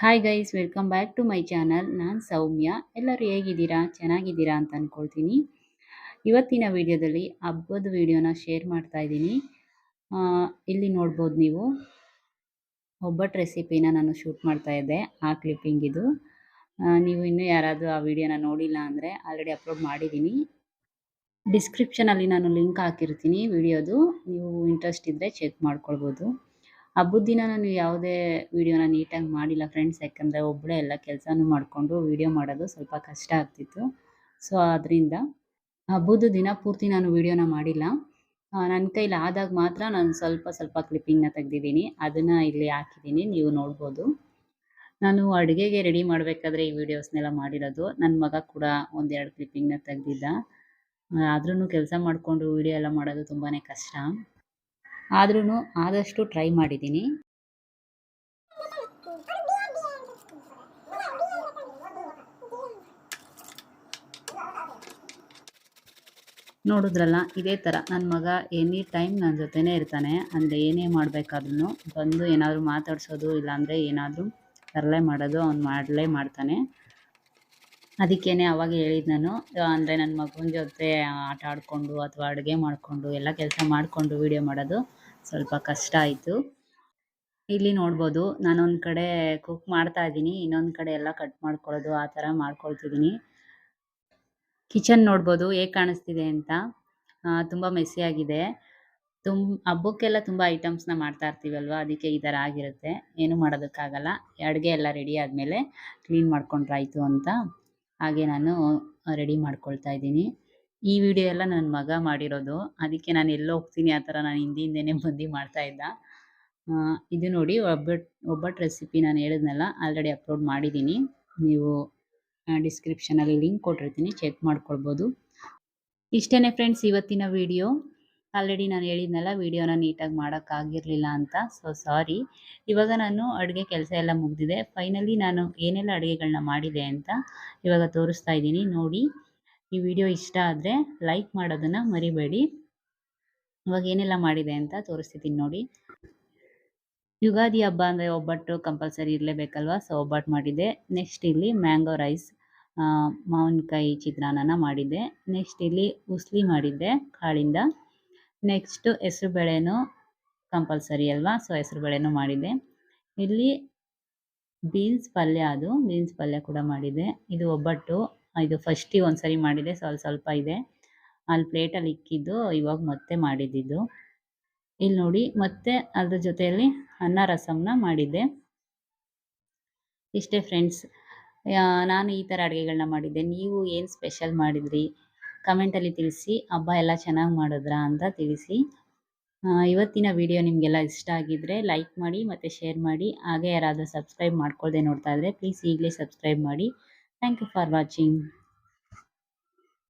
Hi guys, welcome back to my channel. ನಾನು ಸೌಮ್ಯ. ಎಲ್ಲರೂ ಹೇಗಿದ್ದೀರಾ? ಚೆನ್ನಾಗಿದ್ದೀರಾ ಅಂತ ಅಂದ್ಕೊಳ್ತೀನಿ. ಇವತ್ತಿನ ವಿಡಿಯೋದಲ್ಲಿ ಹಬ್ಬದ ವಿಡಿಯೋನ ಶೇರ್ ಮಾಡ್ತಾ ಇದ್ದೀನಿ. ಇಲ್ಲಿ ನೋಡ್ಬೋದು ನೀವು, ಒಬ್ಬಟ್ಟು ರೆಸಿಪಿನ ನಾನು ಶೂಟ್ ಮಾಡ್ತಾ ಇದ್ದೆ. ಆ ಕ್ಲಿಪ್ಪಿಂಗ್ ಇದು. ನೀವು ಇನ್ನೂ ಯಾರಾದರೂ ಆ ವಿಡಿಯೋನ ನೋಡಿಲ್ಲ ಅಂದರೆ ಆಲ್ರೆಡಿ ಅಪ್ಲೋಡ್ ಮಾಡಿದ್ದೀನಿ. ಡಿಸ್ಕ್ರಿಪ್ಷನಲ್ಲಿ ನಾನು ಲಿಂಕ್ ಹಾಕಿರ್ತೀನಿ ವಿಡಿಯೋದು. ನೀವು ಇಂಟ್ರೆಸ್ಟ್ ಇದ್ದರೆ ಚೆಕ್ ಮಾಡ್ಕೊಳ್ಬೋದು. ಹಬ್ಬದ ದಿನ ನಾನು ಯಾವುದೇ ವಿಡಿಯೋನ ನೀಟಾಗಿ ಮಾಡಿಲ್ಲ ಫ್ರೆಂಡ್ಸ್. ಯಾಕಂದರೆ ಒಬ್ಬಳೇ ಎಲ್ಲ ಕೆಲಸನೂ ಮಾಡಿಕೊಂಡು ವಿಡಿಯೋ ಮಾಡೋದು ಸ್ವಲ್ಪ ಕಷ್ಟ ಆಗ್ತಿತ್ತು. ಸೊ ಅದರಿಂದ ಹಬ್ಬದ ದಿನ ಪೂರ್ತಿ ನಾನು ವಿಡಿಯೋನ ಮಾಡಿಲ್ಲ. ನನ್ನ ಕೈಲಿ ಆದಾಗ ಮಾತ್ರ ನಾನು ಸ್ವಲ್ಪ ಸ್ವಲ್ಪ ಕ್ಲಿಪ್ಪಿಂಗ್ನ ತೆಗ್ದಿದ್ದೀನಿ. ಅದನ್ನು ಇಲ್ಲಿ ಹಾಕಿದ್ದೀನಿ, ನೀವು ನೋಡ್ಬೋದು. ನಾನು ಅಡುಗೆಗೆ ರೆಡಿ ಮಾಡಬೇಕಾದ್ರೆ ಈ ವಿಡಿಯೋಸ್ನೆಲ್ಲ ಮಾಡಿರೋದು. ನನ್ನ ಮಗ ಕೂಡ ಒಂದೆರಡು ಕ್ಲಿಪ್ಪಿಂಗ್ನ ತೆಗ್ದಿದ್ದ. ಆದ್ರೂ ಕೆಲಸ ಮಾಡಿಕೊಂಡು ವಿಡಿಯೋ ಎಲ್ಲ ಮಾಡೋದು ತುಂಬಾ ಕಷ್ಟ. ಆದ್ರೂ ಆದಷ್ಟು ಟ್ರೈ ಮಾಡಿದ್ದೀನಿ. ನೋಡಿದ್ರಲ್ಲ, ಇದೇ ಥರ ನನ್ನ ಮಗ ಎನಿ ಟೈಮ್ ನನ್ನ ಜೊತೆನೇ ಇರ್ತಾನೆ. ಅಂದರೆ ಏನೇ ಮಾಡಬೇಕಾದ್ರೂ ಬಂದು ಏನಾದರೂ ಮಾತಾಡ್ಸೋದು, ಇಲ್ಲಾಂದರೆ ಏನಾದರೂ ತರಲೆ ಮಾಡೋದು ಅವ್ನು ಮಾಡಲೇ ಮಾಡ್ತಾನೆ. ಅದಕ್ಕೇ ಅವಾಗ ಹೇಳಿದ್ದು ನಾನು, ಅಂದರೆ ನನ್ನ ಮಗನ ಜೊತೆ ಆಟ ಆಡಿಕೊಂಡು ಅಥವಾ ಅಡುಗೆ ಮಾಡಿಕೊಂಡು ಎಲ್ಲ ಕೆಲಸ ಮಾಡಿಕೊಂಡು ವಿಡಿಯೋ ಮಾಡೋದು ಸ್ವಲ್ಪ ಕಷ್ಟ ಆಯಿತು. ಇಲ್ಲಿ ನೋಡ್ಬೋದು, ನಾನೊಂದು ಕಡೆ ಕುಕ್ ಮಾಡ್ತಾ ಇದ್ದೀನಿ, ಇನ್ನೊಂದು ಕಡೆ ಎಲ್ಲ ಕಟ್ ಮಾಡ್ಕೊಳ್ಳೋದು ಆ ಥರ ಮಾಡ್ಕೊಳ್ತಿದ್ದೀನಿ. ಕಿಚನ್ ನೋಡ್ಬೋದು ಹೇಗೆ ಕಾಣಿಸ್ತಿದೆ ಅಂತ. ತುಂಬ ಮೆಸ್ಸಿಯಾಗಿದೆ. ಹಬ್ಬಕ್ಕೆಲ್ಲ ತುಂಬ ಐಟಮ್ಸ್ನ ಮಾಡ್ತಾ ಇರ್ತೀವಲ್ವ, ಅದಕ್ಕೆ ಈ ಥರ ಆಗಿರುತ್ತೆ. ಏನೂ ಮಾಡೋದಕ್ಕಾಗಲ್ಲ. ಅಡುಗೆ ಎಲ್ಲ ರೆಡಿ ಆದಮೇಲೆ ಕ್ಲೀನ್ ಮಾಡ್ಕೊಂಡ್ರಾಯ್ತು ಅಂತ ಹಾಗೆ ನಾನು ರೆಡಿ ಮಾಡ್ಕೊಳ್ತಾ ಇದ್ದೀನಿ. ಈ ವಿಡಿಯೋ ಎಲ್ಲ ನನ್ನ ಮಗ ಮಾಡಿರೋದು. ಅದಕ್ಕೆ ನಾನು ಎಲ್ಲೋ ಹೋಗ್ತೀನಿ ಆ ಥರ ನಾನು ಹಿಂದಿಂದನೇ ಬಂದು ಮಾಡ್ತಾಯಿದ್ದ. ಇದು ನೋಡಿ, ಒಬ್ಬಟ್ಟು ರೆಸಿಪಿ ನಾನು ಹೇಳಿದ್ನಲ್ಲ, ಆಲ್ರೆಡಿ ಅಪ್ಲೋಡ್ ಮಾಡಿದ್ದೀನಿ. ನೀವು ಡಿಸ್ಕ್ರಿಪ್ಷನಲ್ಲಿ ಲಿಂಕ್ ಕೊಟ್ಟಿರ್ತೀನಿ, ಚೆಕ್ ಮಾಡ್ಕೊಳ್ಬೋದು. ಇಷ್ಟೇ ಫ್ರೆಂಡ್ಸ್ ಇವತ್ತಿನ ವಿಡಿಯೋ. ಆಲ್ರೆಡಿ ನಾನು ಹೇಳಿದ್ನಲ್ಲ, ವಿಡಿಯೋನ ನೀಟಾಗಿ ಮಾಡೋಕ್ಕಾಗಿರಲಿಲ್ಲ ಅಂತ. So sorry. ಇವಾಗ ನಾನು ಅಡುಗೆ ಕೆಲಸ ಎಲ್ಲ ಮುಗಿದಿದೆ. ಫೈನಲಿ ನಾನು ಏನೆಲ್ಲ ಅಡುಗೆಗಳನ್ನ ಮಾಡಿದೆ ಅಂತ ಇವಾಗ ತೋರಿಸ್ತಾ ಇದ್ದೀನಿ ನೋಡಿ. ಈ ವಿಡಿಯೋ ಇಷ್ಟ ಆದರೆ ಲೈಕ್ ಮಾಡೋದನ್ನು ಮರಿಬೇಡಿ. ಇವಾಗ ಏನೆಲ್ಲ ಮಾಡಿದೆ ಅಂತ ತೋರಿಸ್ತಿದ್ದೀನಿ ನೋಡಿ. ಯುಗಾದಿ ಹಬ್ಬ ಅಂದರೆ ಒಬ್ಬಟ್ಟು ಕಂಪಲ್ಸರಿ ಇರಲೇಬೇಕಲ್ವ. ಸೊ ಒಬ್ಬಟ್ಟು ಮಾಡಿದ್ದೆ. ನೆಕ್ಸ್ಟ್ ಇಲ್ಲಿ ಮ್ಯಾಂಗೋ ರೈಸ್, ಮಾವಿನಕಾಯಿ ಚಿತ್ರಾನ್ನ ಮಾಡಿದ್ದೆ. ನೆಕ್ಸ್ಟ್ ಇಲ್ಲಿ ಉಸ್ಲಿ ಮಾಡಿದ್ದೆ ಕಾಳಿಂದ. ನೆಕ್ಸ್ಟು ಹೆಸ್ರುಬೇಳೆನೂ ಕಂಪಲ್ಸರಿ ಅಲ್ವಾ, ಸೊ ಹೆಸ್ರುಬೇಳೆನೂ ಮಾಡಿದ್ದೆ. ಇಲ್ಲಿ ಬೀನ್ಸ್ ಪಲ್ಯ ಕೂಡ ಮಾಡಿದ್ದೆ. ಇದು ಒಬ್ಬಟ್ಟು. ಇದು ಫಸ್ಟಿಗೆ ಒಂದು ಸರಿ ಮಾಡಿದ್ದೆ, ಸ್ವಲ್ಪ ಇದೆ ಅಲ್ಲಿ ಪ್ಲೇಟಲ್ಲಿ ಇಕ್ಕಿದ್ದು, ಇವಾಗ ಮತ್ತೆ ಮಾಡಿದ್ದಿದ್ದು. ಇಲ್ಲಿ ನೋಡಿ, ಮತ್ತೆ ಅದ್ರ ಜೊತೆಯಲ್ಲಿ ಅನ್ನ ರಸಂನ ಮಾಡಿದ್ದೆ. ಇಷ್ಟೇ ಫ್ರೆಂಡ್ಸ್. ನಾನು ಈ ಥರ ಅಡುಗೆಗಳನ್ನ ಮಾಡಿದ್ದೆ. ನೀವು ಏನು ಸ್ಪೆಷಲ್ ಮಾಡಿದ್ರಿ ಕಮೆಂಟಲ್ಲಿ ತಿಳಿಸಿ. ಹಬ್ಬ ಎಲ್ಲ ಚೆನ್ನಾಗಿ ಮಾಡಿದ್ರಾ ಅಂತ ತಿಳಿಸಿ. ಇವತ್ತಿನ ವಿಡಿಯೋ ನಿಮಗೆಲ್ಲ ಇಷ್ಟ ಆಗಿದ್ದರೆ ಲೈಕ್ ಮಾಡಿ ಮತ್ತು ಶೇರ್ ಮಾಡಿ. ಹಾಗೆ ಯಾರಾದರೂ ಸಬ್ಸ್ಕ್ರೈಬ್ ಮಾಡ್ಕೊಳ್ಳದೆ ನೋಡ್ತಾ ಇದ್ದರೆ ಪ್ಲೀಸ್ ಈಗಲೇ ಸಬ್ಸ್ಕ್ರೈಬ್ ಮಾಡಿ. Thank you for watching.